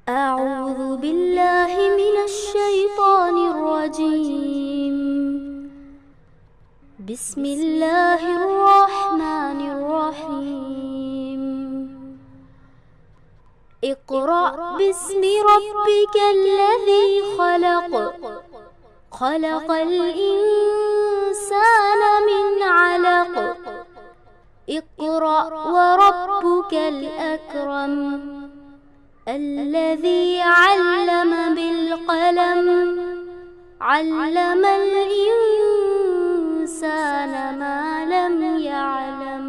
أعوذ بالله من الشيطان الرجيم. بسم الله الرحمن الرحيم. اقرأ باسم ربك الذي خلق. خلق الإنسان من علق. اقرأ وربك الأكرم. الذي علم بالقلم. علم الإنسان ما لم يعلم.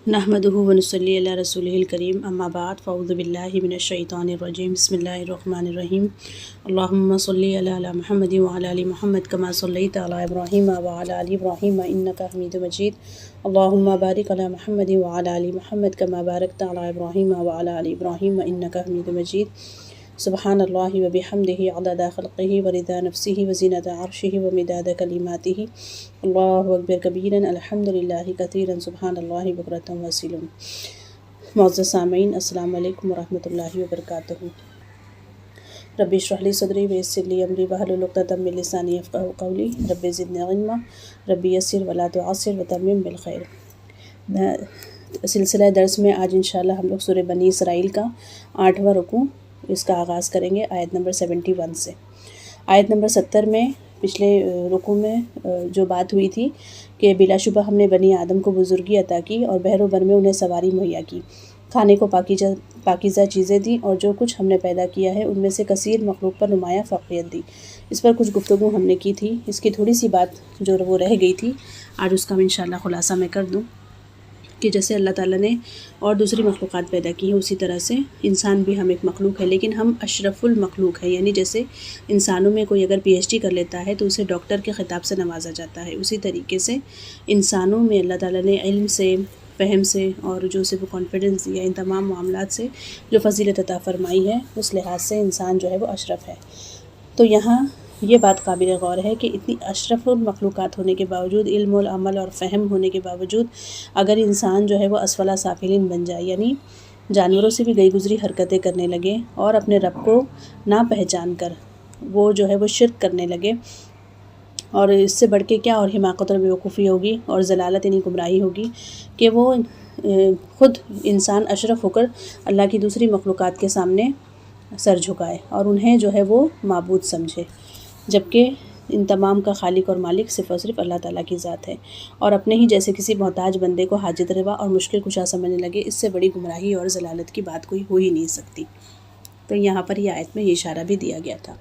نحمده ونصلي علی رسولہ الکریم، اما بعد فاعوذ باللہ من الشیطان الرجیم، بسم اللہ الرحمن الرحیم۔ اللہم صلی علی محمد وعلی آل محمد کما صلیت علی ابراہیم وعلی آل ابراہیم انک حمید مجید۔ اللہم بارک علی محمد وعلی آل محمد کما بارکت علی ابراہیم وعلی آل ابراہیم انک حمید مجید۔ سبحان اللہ وبحمدہ عدد خلقہ ورضا نفسہ وزینۃ عرشہ ومداد کلماتہ۔ اللہ اکبر کبیرا الحمد للہ کثیرا سبحان اللہ بکرۃ واسیلا۔ معزز سامعین، السلام علیکم ورحمۃ اللہ وبرکاتہ۔ رب اشرح لی صدری ویسر لی امری واحلل عقدۃ من لسانی یفقہوا قولی۔ رب زدنی علما، رب یسر ولا تعسر وتمم بالخیر۔ سلسلہ درس میں آج انشاءاللہ ہم لوگ سورہ بنی اسرائیل کا 8واں رکوع اس کا آغاز کریں گے آیت نمبر 71 سے۔ آیت نمبر 70 میں پچھلے رکوع میں جو بات ہوئی تھی کہ بلا شبہ ہم نے بنی آدم کو بزرگی عطا کی اور بحر و بر میں انہیں سواری مہیا کی، کھانے کو پاکیزہ چیزیں دیں، اور جو کچھ ہم نے پیدا کیا ہے ان میں سے کثیر مخلوق پر نمایاں فوقیت دی۔ اس پر کچھ گفتگو ہم نے کی تھی، اس کی تھوڑی سی بات جو وہ رہ گئی تھی آج اس کا انشاءاللہ خلاصہ میں کر دوں کہ جیسے اللہ تعالیٰ نے اور دوسری مخلوقات پیدا کی ہیں اسی طرح سے انسان بھی ہم ایک مخلوق ہے، لیکن ہم اشرف المخلوق ہے، یعنی جیسے انسانوں میں کوئی اگر پی ایچ ڈی کر لیتا ہے تو اسے ڈاکٹر کے خطاب سے نوازا جاتا ہے، اسی طریقے سے انسانوں میں اللہ تعالیٰ نے علم سے، فہم سے اور جو اسے وہ کانفیڈنس دیا، ان تمام معاملات سے جو فضیلت عطا فرمائی ہے، اس لحاظ سے انسان جو ہے وہ اشرف ہے۔ تو یہاں یہ بات قابل غور ہے کہ اتنی اشرف المخلوقات ہونے کے باوجود، علم والعمل اور فہم ہونے کے باوجود اگر انسان جو ہے وہ اسفل سافلین بن جائے، یعنی جانوروں سے بھی گئی گزری حرکتیں کرنے لگے اور اپنے رب کو نہ پہچان کر وہ جو ہے وہ شرک کرنے لگے، اور اس سے بڑھ کے کیا اور حماقت اور بیوقوفی ہوگی اور ضلالت یعنی گمراہی ہوگی کہ وہ خود انسان اشرف ہو کر اللہ کی دوسری مخلوقات کے سامنے سر جھکائے اور انہیں جو ہے وہ معبود سمجھے، جبکہ ان تمام کا خالق اور مالک صرف اور صرف اللہ تعالیٰ کی ذات ہے، اور اپنے ہی جیسے کسی محتاج بندے کو حاجت روا اور مشکل کشا سمجھنے لگے۔ اس سے بڑی گمراہی اور ضلالت کی بات کوئی ہو ہی نہیں سکتی۔ تو یہاں پر یہ آیت میں یہ اشارہ بھی دیا گیا تھا۔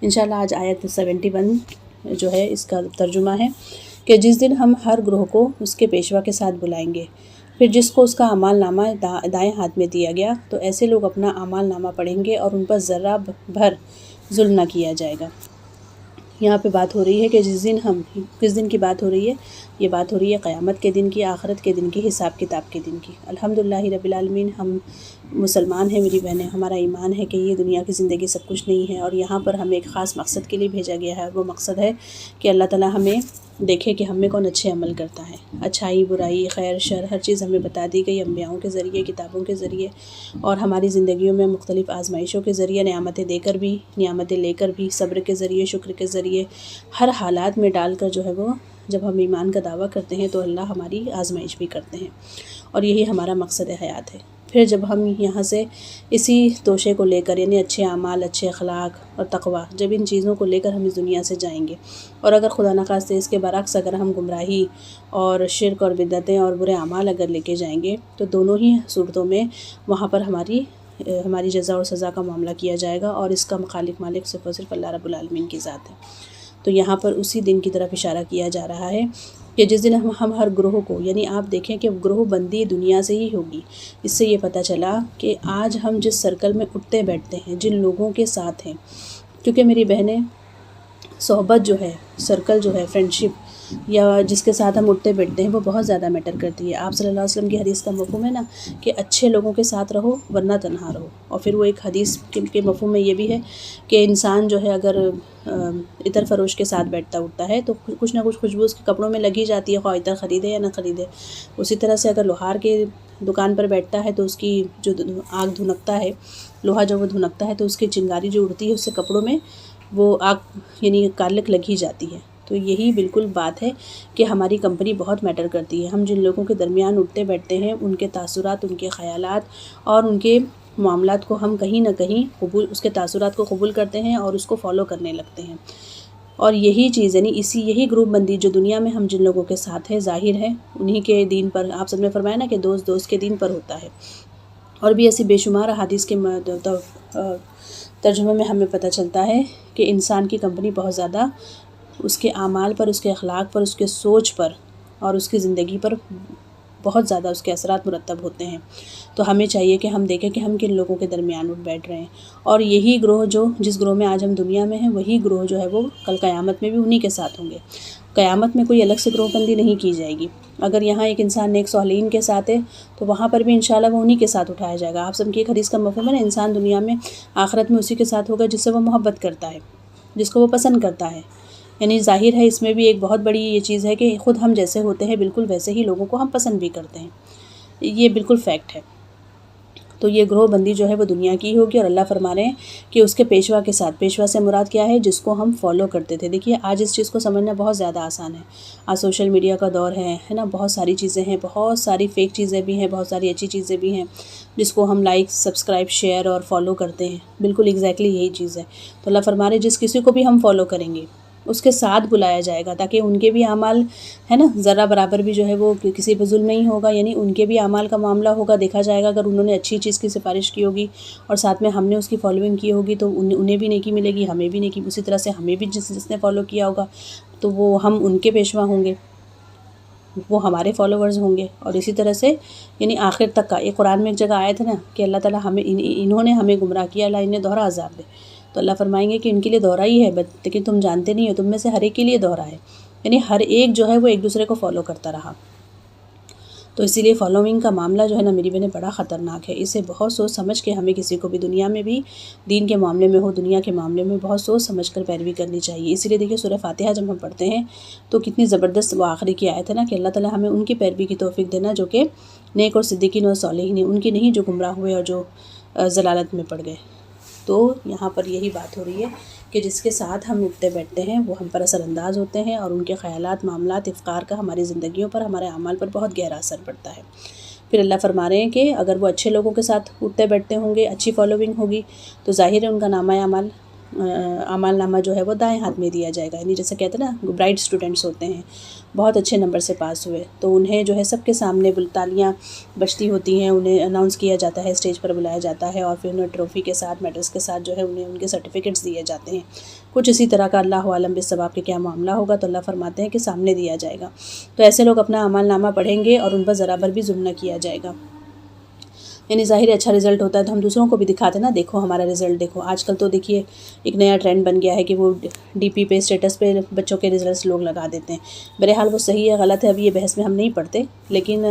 انشاءاللہ آج آیت 71 جو ہے اس کا ترجمہ ہے کہ جس دن ہم ہر گروہ کو اس کے پیشوا کے ساتھ بلائیں گے، پھر جس کو اس کا اعمال نامہ دائیں ہاتھ میں دیا گیا تو ایسے لوگ اپنا اعمال نامہ پڑھیں گے اور ان پر ذرہ بھر ظلم نہ کیا جائے گا۔ یہاں پہ بات ہو رہی ہے کہ کس دن کی بات ہو رہی ہے؟ یہ بات ہو رہی ہے قیامت کے دن کی، آخرت کے دن کی، حساب کتاب کے دن کی۔ الحمدللہ رب العالمین، ہم مسلمان ہیں میری بہنیں، ہمارا ایمان ہے کہ یہ دنیا کی زندگی سب کچھ نہیں ہے، اور یہاں پر ہمیں ایک خاص مقصد کے لیے بھیجا گیا ہے، اور وہ مقصد ہے کہ اللہ تعالیٰ ہمیں دیکھے کہ ہم میں کون اچھے عمل کرتا ہے۔ اچھائی، برائی، خیر، شر، ہر چیز ہمیں بتا دی گئی انبیاؤں کے ذریعے، کتابوں کے ذریعے، اور ہماری زندگیوں میں مختلف آزمائشوں کے ذریعے، نعمتیں دے کر بھی، نعمتیں لے کر بھی، صبر کے ذریعے، شکر کے ذریعے، ہر حالات میں ڈال کر جو ہے وہ جب ہم ایمان کا دعویٰ کرتے ہیں تو اللہ ہماری آزمائش بھی کرتے ہیں، اور یہی ہمارا مقصد حیات ہے۔ پھر جب ہم یہاں سے اسی توشے کو لے کر، یعنی اچھے اعمال، اچھے اخلاق اور تقویٰ، جب ان چیزوں کو لے کر ہم اس دنیا سے جائیں گے، اور اگر خدا نخواستہ اس کے برعکس اگر ہم گمراہی اور شرک اور بدعتیں اور برے اعمال اگر لے کے جائیں گے تو دونوں ہی صورتوں میں وہاں پر ہماری جزا اور سزا کا معاملہ کیا جائے گا، اور اس کا خالق مالک صرف اور صرف اللہ رب العالمین کی ذات ہے۔ تو یہاں پر اسی دن کی طرف اشارہ کیا جا رہا ہے کہ جس دن ہم ہر گروہ کو، یعنی آپ دیکھیں کہ گروہ بندی دنیا سے ہی ہوگی۔ اس سے یہ پتہ چلا کہ آج ہم جس سرکل میں اٹھتے بیٹھتے ہیں، جن لوگوں کے ساتھ ہیں، کیونکہ میری بہنیں صحبت جو ہے، سرکل جو ہے، فرینڈشپ یا جس کے ساتھ ہم اٹھتے بیٹھتے ہیں وہ بہت زیادہ میٹر کرتی ہے۔ آپ صلی اللہ علیہ وسلم کی حدیث کا مفہوم ہے نا کہ اچھے لوگوں کے ساتھ رہو ورنہ تنہا رہو، اور پھر وہ ایک حدیث کے مفہوم میں یہ بھی ہے کہ انسان جو ہے اگر عطر فروش کے ساتھ بیٹھتا اٹھتا ہے تو کچھ نہ کچھ خوشبو اس کے کپڑوں میں لگی جاتی ہے، خواہ عطر خریدے یا نہ خریدے۔ اسی طرح سے اگر لوہار کے دکان پر بیٹھتا ہے تو اس کی جو آگ دھنکتا ہے، لوہا جب وہ دھنکتا ہے تو اس کی چنگاری جو اڑتی ہے اس سے کپڑوں میں وہ آگ یعنی کالک لگ ہی جاتی ہے۔ تو یہی بالکل بات ہے کہ ہماری کمپنی بہت میٹر کرتی ہے۔ ہم جن لوگوں کے درمیان اٹھتے بیٹھتے ہیں ان کے تاثرات، ان کے خیالات اور ان کے معاملات کو ہم کہیں نہ کہیں اس کے تاثرات کو قبول کرتے ہیں اور اس کو فالو کرنے لگتے ہیں۔ اور یہی چیز یعنی یہی گروپ بندی جو دنیا میں ہم جن لوگوں کے ساتھ ہے ظاہر ہے انہی کے دین پر، آپ سب نے فرمایا نا کہ دوست کے دین پر ہوتا ہے۔ اور بھی ایسی بے شمار احادیث کے ترجمے میں ہمیں پتہ چلتا ہے کہ انسان کی کمپنی بہت زیادہ اس کے اعمال پر، اس کے اخلاق پر، اس کے سوچ پر اور اس کی زندگی پر بہت زیادہ اس کے اثرات مرتب ہوتے ہیں۔ تو ہمیں چاہیے کہ ہم دیکھیں کہ ہم کن لوگوں کے درمیان اٹھ بیٹھ رہے ہیں، اور یہی گروہ جس گروہ میں آج ہم دنیا میں ہیں وہی گروہ جو ہے وہ کل قیامت میں بھی انہی کے ساتھ ہوں گے۔ قیامت میں کوئی الگ سے گروہ بندی نہیں کی جائے گی۔ اگر یہاں ایک انسان نیک صالحین کے ساتھ ہے تو وہاں پر بھی انشاءاللہ وہ انہی کے ساتھ اٹھایا جائے گا۔ آپ سب کی ایک حدیث کا مفہوم ہے نا، انسان دنیا میں آخرت میں اسی کے ساتھ ہوگا جس سے وہ محبت کرتا ہے، جس کو وہ پسند کرتا ہے۔ یعنی ظاہر ہے اس میں بھی ایک بہت بڑی یہ چیز ہے کہ خود ہم جیسے ہوتے ہیں بالکل ویسے ہی لوگوں کو ہم پسند بھی کرتے ہیں، یہ بالکل فیکٹ ہے۔ تو یہ گروہ بندی جو ہے وہ دنیا کی ہوگی، اور اللہ فرما رہے ہیں کہ اس کے پیشوا کے ساتھ، پیشوا سے مراد کیا ہے؟ جس کو ہم فالو کرتے تھے۔ دیکھیے آج اس چیز کو سمجھنا بہت زیادہ آسان ہے، آج سوشل میڈیا کا دور ہے نا، بہت ساری چیزیں ہیں، بہت ساری فیک چیزیں بھی ہیں، بہت ساری اچھی چیزیں بھی ہیں جس کو ہم لائک، سبسکرائب، شیئر اور فالو کرتے ہیں۔ بالکل ایگزیکٹلی یہی چیز ہے۔ تو اللہ فرما رہے ہیں جس کسی کو بھی ہم فالو کریں گے اس کے ساتھ بلایا جائے گا تاکہ ان کے بھی اعمال ہے نا ذرہ برابر بھی جو ہے وہ کسی پہ ظلم نہیں ہوگا، یعنی ان کے بھی اعمال کا معاملہ ہوگا، دیکھا جائے گا۔ اگر انہوں نے اچھی چیز کی سفارش کی ہوگی اور ساتھ میں ہم نے اس کی فالوئنگ کی ہوگی تو انہیں بھی نیکی ملے گی، ہمیں بھی نیکی، اسی طرح سے ہمیں بھی جس نے فالو کیا ہوگا تو وہ ہم ان کے پیشوا ہوں گے، وہ ہمارے فالوورز ہوں گے۔ اور اسی طرح سے یعنی آخر تک کا، ایک قرآن میں ایک جگہ آیا تھا نا کہ اللہ تعالیٰ انہوں نے ہمیں گمراہ کیا، اللہ انہیں دوہرا عذاب دے، تو اللہ فرمائیں گے کہ ان کے لیے دوہرا ہی ہے، لیکن تم جانتے نہیں ہو، تم میں سے ہر ایک کے لیے دوہرا ہے، یعنی ہر ایک جو ہے وہ ایک دوسرے کو فالو کرتا رہا۔ تو اسی لیے فالوئنگ کا معاملہ جو ہے نا میری بہنیں بڑا خطرناک ہے، اسے بہت سوچ سمجھ کے ہمیں کسی کو بھی دنیا میں بھی دین کے معاملے میں ہو، دنیا کے معاملے میں بہت سوچ سمجھ کر پیروی کرنی چاہیے۔ اسی لیے دیکھیے سورہ فاتحہ جب ہم پڑھتے ہیں تو کتنی زبردست وہ آخری کی آیت ہے نا کہ اللہ تعالیٰ ہمیں ان کی پیروی کی توفیق دینا جو کہ نیک اور صدیقین اور صالحین ہیں، ان کی نہیں جو گمراہ ہوئے اور جو ضلالت میں پڑ گئے۔ تو یہاں پر یہی بات ہو رہی ہے کہ جس کے ساتھ ہم اٹھتے بیٹھتے ہیں وہ ہم پر اثر انداز ہوتے ہیں، اور ان کے خیالات، معاملات، افکار کا ہماری زندگیوں پر، ہمارے اعمال پر بہت گہرا اثر پڑتا ہے۔ پھر اللہ فرما رہے ہیں کہ اگر وہ اچھے لوگوں کے ساتھ اٹھتے بیٹھتے ہوں گے، اچھی فالوئنگ ہوگی تو ظاہر ہے ان کا اعمال نامہ جو ہے وہ دائیں ہاتھ میں دیا جائے گا۔ یعنی جیسے کہتے ہیں نا برائٹ اسٹوڈنٹس ہوتے ہیں، بہت اچھے نمبر سے پاس ہوئے تو انہیں جو ہے سب کے سامنے تالیاں بجتی ہوتی ہیں، انہیں اناؤنس کیا جاتا ہے، اسٹیج پر بلایا جاتا ہے، اور پھر انہیں ٹرافی کے ساتھ، میڈلز کے ساتھ جو ہے انہیں ان کے سرٹیفکیٹس دیے جاتے ہیں۔ کچھ اسی طرح کا اللہ عالم بالثواب کے کیا معاملہ ہوگا تو اللہ فرماتے ہیں کہ سامنے دیا جائے گا۔ تو ایسے لوگ اپنا اعمال نامہ پڑھیں گے اور ان پر ذرا بھر بھی ظلم نہ کیا جائے گا۔ یعنی ظاہر اچھا رزلٹ ہوتا ہے تو ہم دوسروں کو بھی دکھاتے نا، دیکھو ہمارا رزلٹ دیکھو۔ آج کل تو دیکھیے ایک نیا ٹرینڈ بن گیا ہے کہ وہ ڈی پی پہ، اسٹیٹس پہ بچوں کے رزلٹس لوگ لگا دیتے ہیں۔ بہرحال وہ صحیح ہے غلط ہے ابھی یہ بحث میں ہم نہیں پڑھتے، لیکن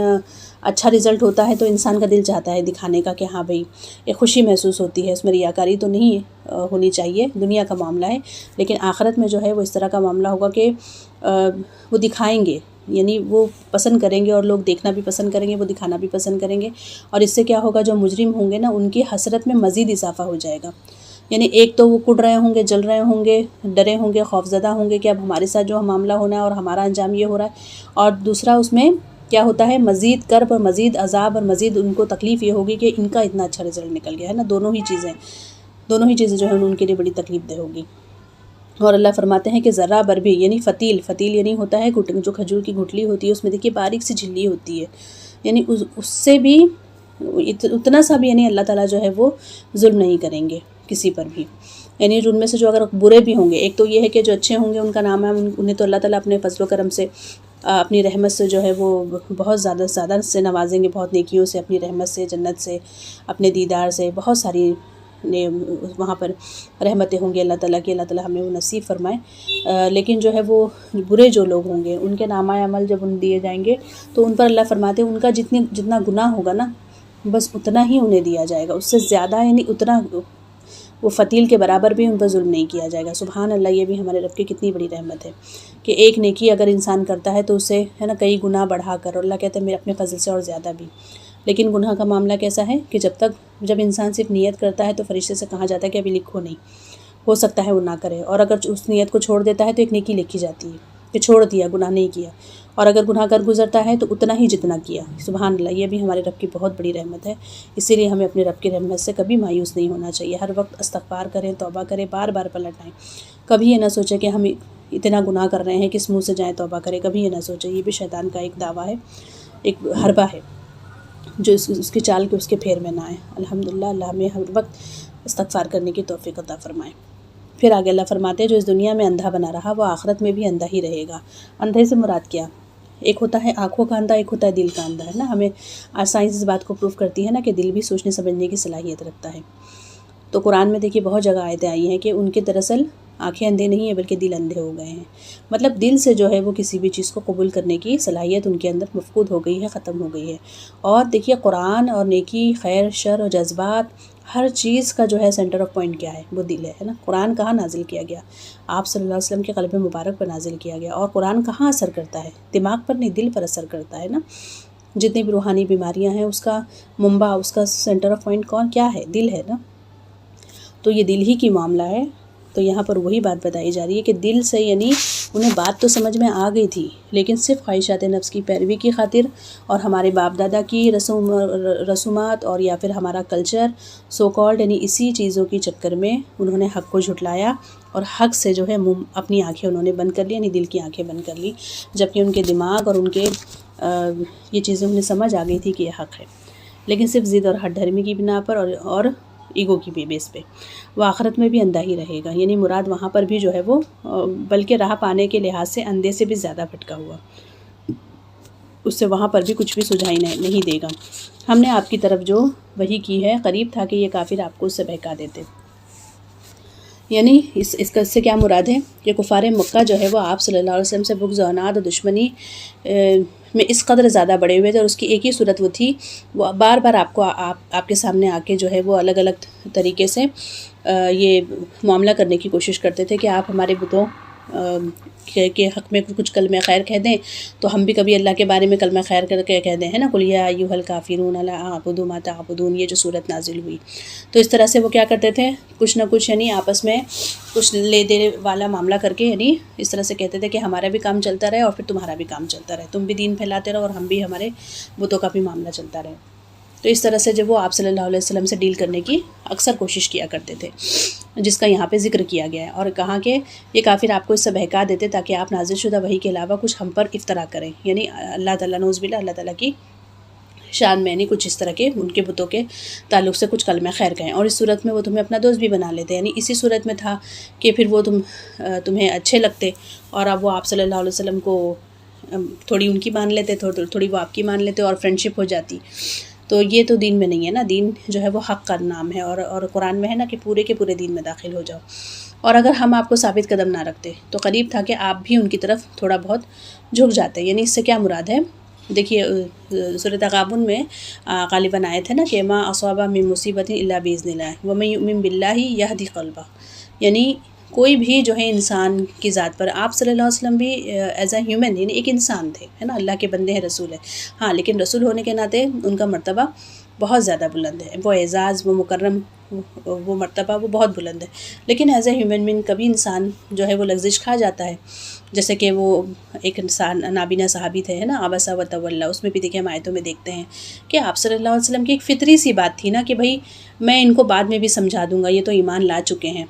اچھا رزلٹ ہوتا ہے تو انسان کا دل چاہتا ہے دکھانے کا کہ ہاں بھئی ایک خوشی محسوس ہوتی ہے، اس میں ریاکاری تو نہیں ہونی چاہیے، دنیا کا معاملہ ہے، لیکن آخرت میں جو ہے وہ اس طرح کا معاملہ ہوگا کہ وہ دکھائیں گے، یعنی وہ پسند کریں گے اور لوگ دیکھنا بھی پسند کریں گے، وہ دکھانا بھی پسند کریں گے، اور اس سے کیا ہوگا جو مجرم ہوں گے نا ان کی حسرت میں مزید اضافہ ہو جائے گا۔ یعنی ایک تو وہ کڑ رہے ہوں گے، جل رہے ہوں گے، ڈرے ہوں گے، خوفزدہ ہوں گے کہ اب ہمارے ساتھ جو معاملہ ہونا ہے اور ہمارا انجام یہ ہو رہا ہے، اور دوسرا اس میں کیا ہوتا ہے مزید کرب اور مزید عذاب اور مزید ان کو تکلیف یہ ہوگی کہ ان کا اتنا اچھا رزلٹ نکل گیا ہے نا۔ دونوں ہی چیزیں جو ہیں ان کے لیے بڑی تکلیف دہ ہوگی۔ اور اللہ فرماتے ہیں کہ ذرہ بر بھی، یعنی فتیل یعنی ہوتا ہے جو کھجور کی گٹھلی ہوتی ہے، اس میں دیکھیے باریک سی جھلی ہوتی ہے، یعنی اس سے بھی اتنا سا بھی یعنی اللہ تعالیٰ جو ہے وہ ظلم نہیں کریں گے کسی پر بھی۔ یعنی ان میں سے جو اگر برے بھی ہوں گے، ایک تو یہ ہے کہ جو اچھے ہوں گے ان کا نام ہے، انہیں تو اللہ تعالیٰ اپنے فضل و کرم سے، اپنی رحمت سے جو ہے وہ بہت زیادہ سے نوازیں گے، بہت نیکیوں سے، اپنی رحمت سے، جنت سے، اپنے دیدار سے، بہت ساری نے وہاں پر رحمتیں ہوں گی اللہ تعالیٰ کی، اللہ تعالیٰ ہمیں وہ نصیب فرمائے۔ لیکن جو ہے وہ برے جو لوگ ہوں گے ان کے نامہ عمل جب ان دیے جائیں گے تو ان پر اللہ فرماتے ہیں ان کا جتنا گناہ ہوگا نا بس اتنا ہی انہیں دیا جائے گا، اس سے زیادہ یعنی اتنا وہ فتیل کے برابر بھی ان پر ظلم نہیں کیا جائے گا۔ سبحان اللہ، یہ بھی ہمارے رب کی کتنی بڑی رحمت ہے کہ ایک نیکی اگر انسان کرتا ہے تو اسے ہے نا کئی گناہ بڑھا کر، اور اللہ کہتے ہیں میرے اپنے فضل سے اور زیادہ بھی۔ لیکن گناہ کا معاملہ کیسا ہے کہ جب انسان صرف نیت کرتا ہے تو فرشتے سے کہا جاتا ہے کہ ابھی لکھو نہیں، ہو سکتا ہے وہ نہ کرے، اور اگر اس نیت کو چھوڑ دیتا ہے تو ایک نیکی لکھی جاتی ہے کہ چھوڑ دیا، گناہ نہیں کیا، اور اگر گناہ کر گزرتا ہے تو اتنا ہی جتنا کیا۔ سبحان اللہ، یہ بھی ہمارے رب کی بہت بڑی رحمت ہے، اسی لیے ہمیں اپنے رب کی رحمت سے کبھی مایوس نہیں ہونا چاہیے، ہر وقت استغفار کریں، توبہ کریں، بار بار پلٹ آئیں، کبھی یہ نہ سوچیں کہ ہم اتنا گناہ کر رہے ہیں کس منہ سے جائیں توبہ کریں، کبھی یہ نہ سوچیں، یہ بھی شیطان کا ایک دعویٰ ہے، ایک حربہ ہے جو اس کی چال کے اس کے پھیر میں نہ آئے۔ الحمدللہ، اللہ ہمیں ہر وقت استغفار کرنے کی توفیق عطا فرمائے۔ پھر آگے اللہ فرماتے ہیں جو اس دنیا میں اندھا بنا رہا وہ آخرت میں بھی اندھا ہی رہے گا۔ اندھے سے مراد کیا؟ ایک ہوتا ہے آنکھوں کا اندھا، ایک ہوتا ہے دل کا اندھا، ہے نا۔ ہمیں آج سائنس اس بات کو پروف کرتی ہے نا کہ دل بھی سوچنے سمجھنے کی صلاحیت رکھتا ہے۔ تو قرآن میں دیکھیے بہت جگہ آیتیں آئی ہیں کہ ان کے دراصل آنکھیں اندھے نہیں ہیں بلکہ دل اندھے ہو گئے ہیں، مطلب دل سے جو ہے وہ کسی بھی چیز کو قبول کرنے کی صلاحیت ان کے اندر مفقود ہو گئی ہے، ختم ہو گئی ہے۔ اور دیکھیے قرآن اور نیکی، خیر، شر اور جذبات، ہر چیز کا جو ہے سینٹر آف پوائنٹ کیا ہے؟ وہ دل ہے نا۔ قرآن کہاں نازل کیا گیا؟ آپ صلی اللہ علیہ وسلم کے قلب مبارک پر نازل کیا گیا، اور قرآن کہاں اثر کرتا ہے؟ دماغ پر نہیں، دل پر اثر کرتا ہے نا۔ جتنی بھی روحانی بیماریاں ہیں اس کا منبع، اس کا سینٹر آف پوائنٹ کیا ہے؟ دل ہے نا۔ تو یہ دل ہی کی معاملہ ہے، تو یہاں پر وہی بات بتائی جا رہی ہے کہ دل سے یعنی انہیں بات تو سمجھ میں آ گئی تھی لیکن صرف خواہشات نفس کی پیروی کی خاطر اور ہمارے باپ دادا کی رسومات اور یا پھر ہمارا کلچر سو کالڈ یعنی اسی چیزوں کی چکر میں انہوں نے حق کو جھٹلایا اور حق سے جو ہے اپنی آنکھیں انہوں نے بند کر لی، یعنی دل کی آنکھیں بند کر لی، جبکہ ان کے دماغ اور ان کے یہ چیزیں انہیں سمجھ آ گئی تھی کہ یہ حق ہے، لیکن صرف ضد اور ہٹ دھرمی کی بنا پر اور ایگو کی بیس پہ وہ آخرت میں بھی اندھا ہی رہے گا۔ یعنی مراد وہاں پر بھی جو ہے وہ بلکہ راہ پانے کے لحاظ سے اندھے سے بھی زیادہ بھٹکا ہوا، اس سے وہاں پر بھی کچھ بھی سجھائی نہیں دے گا۔ ہم نے آپ کی طرف جو وحی کی ہے قریب تھا کہ یہ کافر آپ کو اس سے بہکا دیتے، یعنی اس کا سے کیا مراد ہے کہ کفار مکہ جو ہے وہ آپ صلی اللہ علیہ وسلم سے بغض و عناد اور دشمنی میں اس قدر زیادہ بڑے ہوئے تھے، اور اس کی ایک ہی صورت وہ تھی، وہ بار بار آپ کے سامنے آ کے جو ہے وہ الگ الگ طریقے سے یہ معاملہ کرنے کی کوشش کرتے تھے کہ آپ ہمارے بتوں کے حق میں کچھ کلمہ خیر کہہ دیں تو ہم بھی کبھی اللہ کے بارے میں کلمہ خیر کر کے کہہ دیں، ہے نا، قل یا ایھا الکافرون لا اعبد ما تعبدون، یہ جو صورت نازل ہوئی۔ تو اس طرح سے وہ کیا کرتے تھے، کچھ نہ کچھ یعنی آپس میں کچھ لے دے والا معاملہ کر کے یعنی اس طرح سے کہتے تھے کہ ہمارا بھی کام چلتا رہے اور پھر تمہارا بھی کام چلتا رہے، تم بھی دین پھیلاتے رہو اور ہم بھی ہمارے بتوں کا بھی معاملہ چلتا رہے۔ تو اس طرح سے جب وہ آپ صلی اللہ علیہ وسلم سے ڈیل کرنے کی اکثر کوشش کیا کرتے تھے، جس کا یہاں پہ ذکر کیا گیا ہے، اور کہا کہ یہ کافر آپ کو اس سے بہکا دیتے تاکہ آپ نازل شدہ وحی کے علاوہ کچھ ہم پر افترا کریں، یعنی اللہ تعالیٰ نعوذ باللہ اللہ تعالیٰ کی شان میں یعنی کچھ اس طرح کے ان کے بتوں کے تعلق سے کچھ کلمہ خیر کہیں، اور اس صورت میں وہ تمہیں اپنا دوست بھی بنا لیتے، یعنی اسی صورت میں تھا کہ پھر وہ تمہیں اچھے لگتے اور اب وہ آپ صلی اللہ علیہ وسلم کو تھوڑی ان کی مان لیتے، تھوڑی وہ آپ کی مان لیتے اور فرینڈشپ ہو جاتی۔ تو یہ تو دین میں نہیں ہے نا، دین جو ہے وہ حق کا نام ہے، اور قرآن میں ہے نا کہ پورے کے پورے دین میں داخل ہو جاؤ، اور اگر ہم آپ کو ثابت قدم نہ رکھتے تو قریب تھا کہ آپ بھی ان کی طرف تھوڑا بہت جھک جاتے۔ یعنی اس سے کیا مراد ہے، دیکھیے سورۃ تغابن میں غالباً آیت ہے نا کہ ما اصاب من مصیبت الا باذن اللہ ومن یؤمن باللہ یہدی قلبہ، یعنی کوئی بھی جو ہے انسان کی ذات پر، آپ صلی اللہ علیہ وسلم بھی ایز اے ہیومن یعنی ایک انسان تھے، ہے نا، اللہ کے بندے ہیں، رسول ہیں، ہاں، لیکن رسول ہونے کے ناطے ان کا مرتبہ بہت زیادہ بلند ہے، وہ اعزاز، وہ مکرم، وہ مرتبہ وہ بہت بلند ہے، لیکن ایز اے ہیومن بینگ کبھی انسان جو ہے وہ لغزش کھا جاتا ہے، جیسے کہ وہ ایک انسان نابینا صحابی تھے، ہے نا، عبس وتولی، اس میں بھی دیکھیں ہم آیتوں میں دیکھتے ہیں کہ آپ صلی اللہ علیہ وسلم کی ایک فطری سی بات تھی نا کہ بھائی میں ان کو بعد میں بھی سمجھا دوں گا، یہ تو ایمان لا چکے ہیں،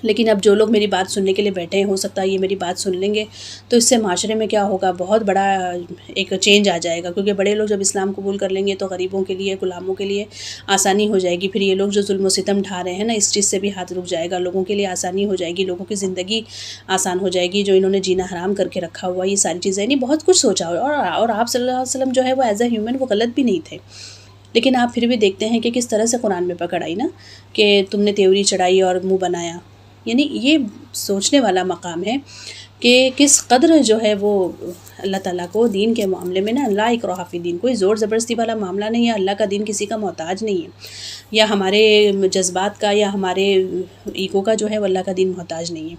لیکن اب جو لوگ میری بات سننے کے لیے بیٹھے ہیں ہو سکتا ہے یہ میری بات سن لیں گے تو اس سے معاشرے میں کیا ہوگا، بہت بڑا ایک چینج آ جائے گا، کیونکہ بڑے لوگ جب اسلام قبول کر لیں گے تو غریبوں کے لیے، غلاموں کے لیے آسانی ہو جائے گی، پھر یہ لوگ جو ظلم و ستم ڈھا رہے ہیں نا اس چیز سے بھی ہاتھ رک جائے گا، لوگوں کے لیے آسانی ہو جائے گی، لوگوں کی زندگی آسان ہو جائے گی، جو انہوں نے جینا حرام کر کے رکھا ہوا، یہ ساری چیزیں یعنی بہت کچھ سوچا، اور آپ صلی اللہ علیہ وسلم جو ہے وہ ایز اے ہیومن وہ غلط بھی نہیں تھے، لیکن آپ پھر بھی دیکھتے ہیں کہ کس طرح سے قرآن میں پکڑ آئی نا کہ تم نے تیوری چڑھائی اور منہ بنایا. یعنی یہ سوچنے والا مقام ہے کہ کس قدر جو ہے وہ اللہ تعالیٰ کو دین کے معاملے میں نا لا اکراہ فی الدین، کوئی زور زبردستی والا معاملہ نہیں ہے. اللہ کا دین کسی کا محتاج نہیں ہے، یا ہمارے جذبات کا یا ہمارے ایگو کا جو ہے وہ اللہ کا دین محتاج نہیں ہے.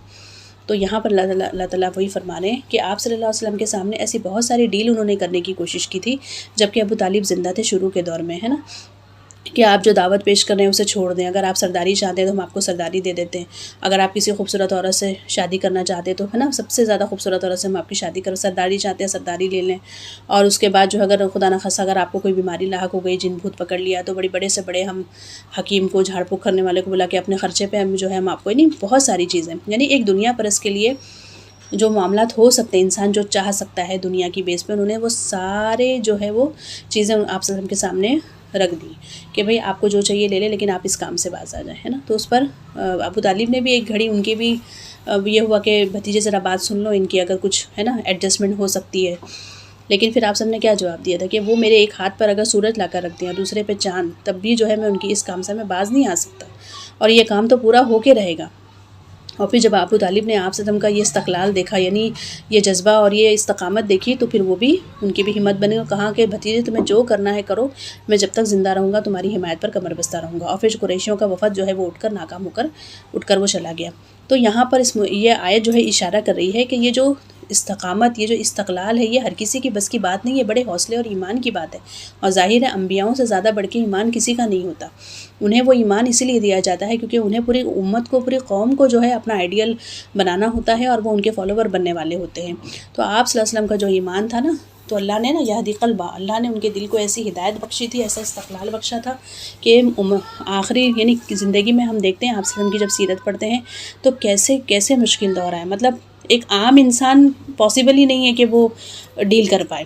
تو یہاں پر اللہ تعالیٰ وہی فرما رہے ہیں کہ آپ صلی اللہ علیہ وسلم کے سامنے ایسی بہت ساری ڈیل انہوں نے کرنے کی کوشش کی تھی جبکہ ابو طالب زندہ تھے شروع کے دور میں، ہے نا، کہ آپ جو دعوت پیش کر رہے ہیں اسے چھوڑ دیں. اگر آپ سرداری چاہتے ہیں تو ہم آپ کو سرداری دے دیتے ہیں. اگر آپ کسی خوبصورت عورت سے شادی کرنا چاہتے ہیں تو ہے نا، سب سے زیادہ خوبصورت عورت سے ہم آپ کی شادی کریں. سرداری چاہتے ہیں سرداری لے لیں. اور اس کے بعد جو اگر خدا نخواستہ اگر آپ کو کوئی بیماری لاحق ہو گئی، جن بھوت پکڑ لیا، تو بڑے سے بڑے ہم حکیم کو، جھاڑ پھونک کرنے والے کو بلا کے اپنے خرچے پہ ہم جو ہے ہم آپ کو، نہیں بہت ساری چیزیں. یعنی ایک دنیا پرست کے لیے جو معاملات ہو سکتے ہیں، انسان جو چاہ سکتا ہے دنیا کی بیس پہ، انہوں نے وہ سارے جو ہے وہ چیزیں آپ صلی اللہ علیہ وسلم کے سامنے رکھ دی کہ بھئی آپ کو جو چاہیے لے لیں لیکن آپ اس کام سے باز آ جائیں، ہے نا. تو اس پر ابو طالب نے بھی ایک گھڑی، ان کی بھی یہ ہوا کہ بھتیجے ذرا بات سن لو، ان کی اگر کچھ ہے نا ایڈجسٹمنٹ ہو سکتی ہے. لیکن پھر آپ سب نے کیا جواب دیا تھا کہ وہ میرے ایک ہاتھ پر اگر سورج لا کر رکھ دیا، دوسرے پہ چاند، تب بھی جو ہے میں ان کی اس کام سے میں باز نہیں آ سکتا، اور یہ کام تو پورا ہو کے رہے گا. اور پھر جب ابو طالب نے آپ صدم کا یہ استقلال دیکھا، یعنی یہ جذبہ اور یہ استقامت دیکھی، تو پھر وہ بھی، ان کی بھی ہمت بنی اور کہا کہ بھتیجے تمہیں جو کرنا ہے کرو، میں جب تک زندہ رہوں گا تمہاری حمایت پر کمر بستہ رہوں گا. اور پھر قریشیوں کا وفد جو ہے وہ ناکام ہو کر اٹھ کر وہ چلا گیا. تو یہاں پر یہ آیت جو ہے اشارہ کر رہی ہے کہ یہ جو استقامت، یہ جو استقلال ہے، یہ ہر کسی کی بس کی بات نہیں ہے، بڑے حوصلے اور ایمان کی بات ہے. اور ظاہر ہے انبیاؤں سے زیادہ بڑھ کے ایمان کسی کا نہیں ہوتا. انہیں وہ ایمان اسی لیے دیا جاتا ہے کیونکہ انہیں پوری امت کو، پوری قوم کو جو ہے اپنا آئیڈیل بنانا ہوتا ہے، اور وہ ان کے فالوور بننے والے ہوتے ہیں. تو آپ صلی اللہ علیہ وسلم کا جو ایمان تھا نا، تو اللہ نے نا یہدی قلبہ، اللہ نے ان کے دل کو ایسی ہدایت بخشی تھی، ایسا استقلال بخشا تھا کہ آخری یعنی زندگی میں ہم دیکھتے ہیں آپ صلی اللہ علیہ وسلم کی جب سیرت پڑھتے ہیں تو کیسے مشکل دور آئے. مطلب ایک عام انسان پاسبل ہی نہیں ہے کہ وہ ڈیل کر پائے،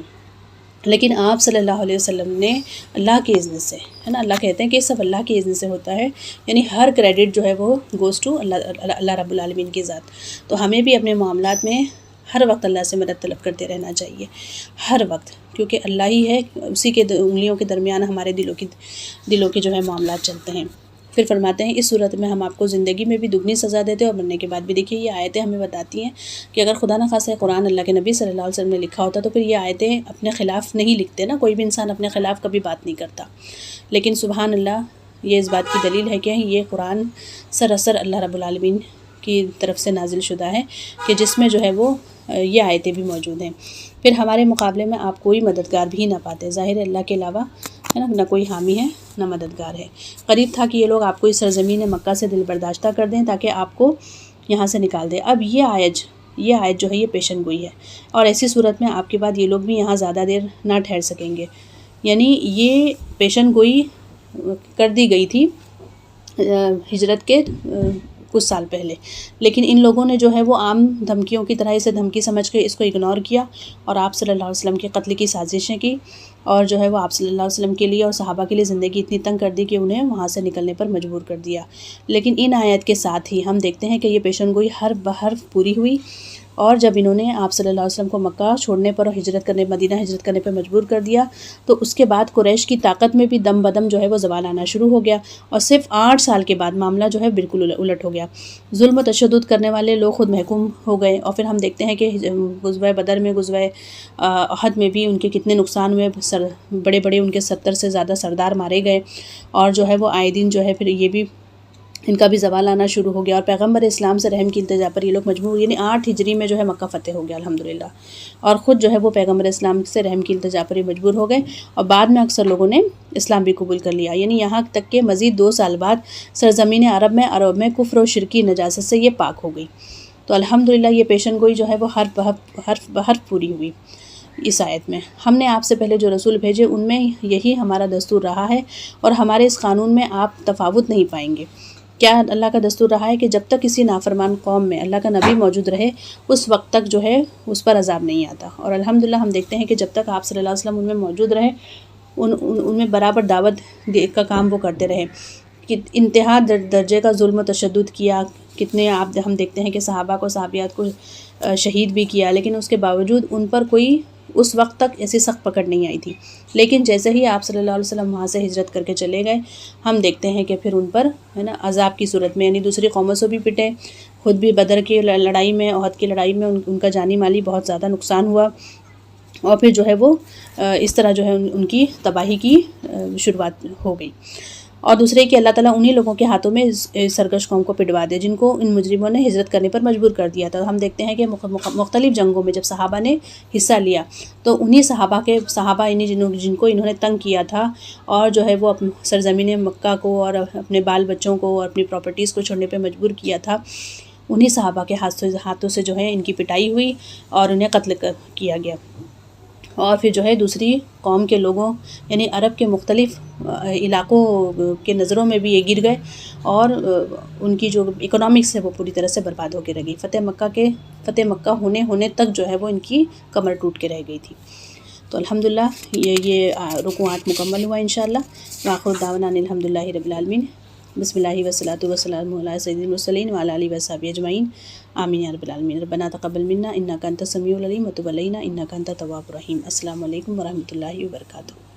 لیکن آپ صلی اللہ علیہ وسلم نے اللہ کے اذن سے، ہے نا، اللہ کہتے ہیں کہ سب اللہ کے اذن سے ہوتا ہے. یعنی ہر کریڈٹ جو ہے وہ گوز ٹو اللہ رب العالمین کی ذات. تو ہمیں بھی اپنے معاملات میں ہر وقت اللہ سے مدد طلب کرتے رہنا چاہیے، ہر وقت، کیونکہ اللہ ہی ہے، اسی کے انگلیوں کے درمیان ہمارے دلوں کے جو ہے معاملات چلتے ہیں. پھر فرماتے ہیں اس صورت میں ہم آپ کو زندگی میں بھی دگنی سزا دیتے ہیں اور مرنے کے بعد بھی. دیکھیے یہ آیتیں ہمیں بتاتی ہیں کہ اگر خدا نخواستہ قرآن اللہ کے نبی صلی اللہ علیہ وسلم نے لکھا ہوتا تو پھر یہ آیتیں اپنے خلاف نہیں لکھتے نا. کوئی بھی انسان اپنے خلاف کبھی بات نہیں کرتا، لیکن سبحان اللہ، یہ اس بات کی دلیل ہے کہ یہ قرآن سراسر اللہ رب العالمین کی طرف سے نازل شدہ ہے کہ جس میں جو ہے وہ یہ آیتیں بھی موجود ہیں. پھر ہمارے مقابلے میں آپ کوئی مددگار بھی نہ پاتے، ظاہر اللہ کے علاوہ، ہے نا، نہ کوئی حامی ہے نہ مددگار ہے. قریب تھا کہ یہ لوگ آپ کو اس سرزمین مکہ سے دل برداشتہ کر دیں تاکہ آپ کو یہاں سے نکال دیں. اب یہ آیت جو ہے یہ پیشن گوئی ہے، اور ایسی صورت میں آپ کے بعد یہ لوگ بھی یہاں زیادہ دیر نہ ٹھہر سکیں گے. یعنی یہ پیشن گوئی کر دی گئی تھی ہجرت کے کچھ سال پہلے، لیکن ان لوگوں نے جو ہے وہ عام دھمکیوں کی طرح اسے دھمکی سمجھ کے اس کو اگنور کیا، اور آپ صلی اللہ علیہ وسلم کے قتل کی سازشیں کی، اور جو ہے وہ آپ صلی اللہ علیہ وسلم کے لیے اور صحابہ کے لیے زندگی اتنی تنگ کر دی کہ انہیں وہاں سے نکلنے پر مجبور کر دیا. لیکن ان آیت کے ساتھ ہی ہم دیکھتے ہیں کہ یہ پیشن گوئی حرف بحرف پوری ہوئی، اور جب انہوں نے آپ صلی اللہ علیہ وسلم کو مکہ چھوڑنے پر اور مدینہ ہجرت کرنے پر مجبور کر دیا، تو اس کے بعد قریش کی طاقت میں بھی دم بدم جو ہے وہ زوال آنا شروع ہو گیا، اور صرف 8 سال کے بعد معاملہ جو ہے بالکل الٹ ہو گیا. ظلم و تشدد کرنے والے لوگ خود محکوم ہو گئے، اور پھر ہم دیکھتے ہیں کہ غزوہ بدر میں، غزوہ احد میں بھی ان کے کتنے نقصان ہوئے، بڑے ان کے 70 سے زیادہ سردار مارے گئے، اور جو ہے وہ آئے دن جو ہے پھر یہ بھی ان کا بھی زوال آنا شروع ہو گیا، اور پیغمبر اسلام سے رحم کی التجا پر یہ لوگ مجبور، یعنی 8 ہجری میں جو ہے مکہ فتح ہو گیا الحمدللہ، اور خود جو ہے وہ پیغمبر اسلام سے رحم کی التجا پر ہی مجبور ہو گئے، اور بعد میں اکثر لوگوں نے اسلام بھی قبول کر لیا. یعنی یہاں تک کہ مزید 2 سال بعد سرزمین عرب میں کفر و شرکی نجاست سے یہ پاک ہو گئی. تو الحمدللہ یہ پیشن گوئی جو ہے وہ حرف بحرف پوری ہوئی. اس آیت میں ہم نے آپ سے پہلے جو رسول بھیجے ان میں یہی ہمارا دستور رہا ہے، اور ہمارے اس قانون میں آپ تفاوت نہیں پائیں گے. کیا اللہ کا دستور رہا ہے کہ جب تک کسی نافرمان قوم میں اللہ کا نبی موجود رہے اس وقت تک جو ہے اس پر عذاب نہیں آتا. اور الحمدللہ ہم دیکھتے ہیں کہ جب تک آپ صلی اللہ علیہ وسلم ان میں موجود رہے، ان میں برابر دعوت کا کام وہ کرتے رہے. کہ انتہا درجے کا ظلم و تشدد کیا، کتنے ہم دیکھتے ہیں کہ صحابہ کو، صحابیات کو شہید بھی کیا، لیکن اس کے باوجود ان پر کوئی اس وقت تک ایسی سخت پکڑ نہیں آئی تھی، لیکن جیسے ہی آپ صلی اللہ علیہ وسلم وہاں سے ہجرت کر کے چلے گئے، ہم دیکھتے ہیں کہ پھر ان پر ہے نا عذاب کی صورت میں، یعنی دوسری قوموں سے بھی پٹے، خود بھی بدر کی لڑائی میں، احد کی لڑائی میں ان کا جانی مالی بہت زیادہ نقصان ہوا، اور پھر جو ہے وہ اس طرح جو ہے ان کی تباہی کی شروعات ہو گئی۔ اور دوسرے کہ اللہ تعالیٰ انہی لوگوں کے ہاتھوں میں سرکش قوم کو پٹوا دے جن کو ان مجرموں نے ہجرت کرنے پر مجبور کر دیا تھا۔ ہم دیکھتے ہیں کہ مختلف جنگوں میں جب صحابہ نے حصہ لیا تو انہی صحابہ جن کو انہوں نے تنگ کیا تھا اور جو ہے وہ سرزمین مکہ کو اور اپنے بال بچوں کو اور اپنی پراپرٹیز کو چھوڑنے پہ مجبور کیا تھا، انہی صحابہ کے ہاتھوں سے جو ہے ان کی پٹائی ہوئی اور انہیں قتل کیا گیا۔ اور پھر جو ہے دوسری قوم کے لوگوں یعنی عرب کے مختلف علاقوں کے نظروں میں بھی یہ گر گئے اور ان کی جو اکنامکس ہے وہ پوری طرح سے برباد ہو کے رہ گئی۔ فتح مکہ ہونے تک جو ہے وہ ان کی کمر ٹوٹ کے رہ گئی تھی۔ تو الحمدللہ یہ رکوعات مکمل ہوا انشاءاللہ۔ وآخر دعوانا ان الحمدللہ رب العالمین۔ بسم اللہ والصلاۃ والسلام علی سید المرسلین وعلی آلہ وصحبہ اجمعین، آمین یا رب العالمین۔ ربنا تقبل منا انک انت السمیع العلیم وتب علینا انک انت التواب الرحیم۔ السلام علیکم ورحمۃ اللہ وبرکاتہ۔